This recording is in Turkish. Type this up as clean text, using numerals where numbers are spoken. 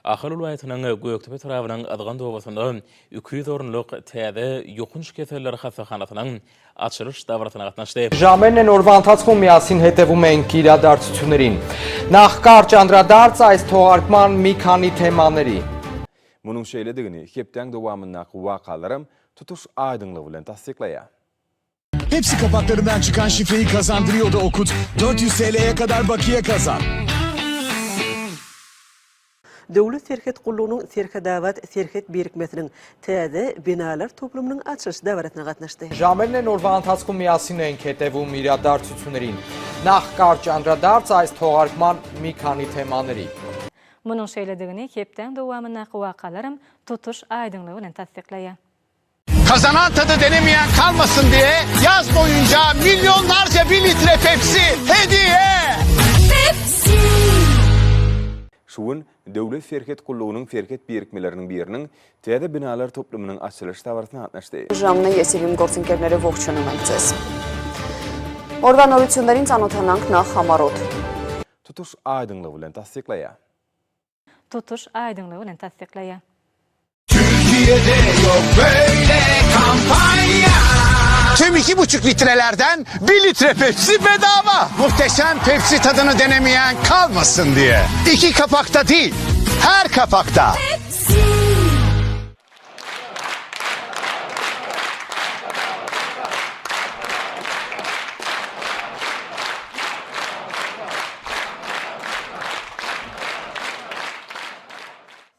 Ахыл улайтының Göktebe tarafının adgan doğusunda 200 orunluq tədə yoxunç kəsərlər xəstəxanasının açılış davasına qatnaşdı. Ժամերն են օրվա ընթացքում միասին հետևում ենք իրադարձություններին։ Նախ կարճ անդրադարձ այս թողարկման մի քանի թեմաների։ Bunun söylediğini hepten devamındaki vakalarım tutuş aydınlığı ile tasdiklaya. Hepsi kapaklarından çıkan şifreyi kazandırıyor da okut. 400 TL'ye kadar bakiye kazan. Devlet Serket Kullu'nun Serkedavat Serket birikmesinin təzə binalar toplumunun açılış davarasına qatnaşdı. Ժամերն են օրվա ընթացքում միասին ենք հետևում իրադարձություններին։ Նախ կարճ անդրադարձ այս թողարկման մի քանի թեմաների։ Bunun söylediğini hepten devamındaki vakalarım tutuş aydınlığıyla tasdiklaya. Kazanan tadı denemeyen kalmasın diye yaz boyunca milyonlarca 1 litre Pepsi hediye. Pepsi! Şuun Devlet Serket Kulluğunun Serket birikmelerinin birinin tədə binalar toplumunun açılış davasına qatnaşdı. Ժամն է, ես եւ իմ գործընկերները ողջունում ենք ձեզ։ Օրվա նորություններին ծանոթանանք նախ համառոտ։ Tutuş aydınlığı ile tasdiklaya. Tutuş aydınlığıyla tasdiklaya. Türkiye'de yok böyle kampanya. Tüm 2,5 litrelerden 1 litre Pepsi bedava. Muhteşem Pepsi tadını denemeyen kalmasın diye. 2 kapakta değil, her kapakta. Pepsi.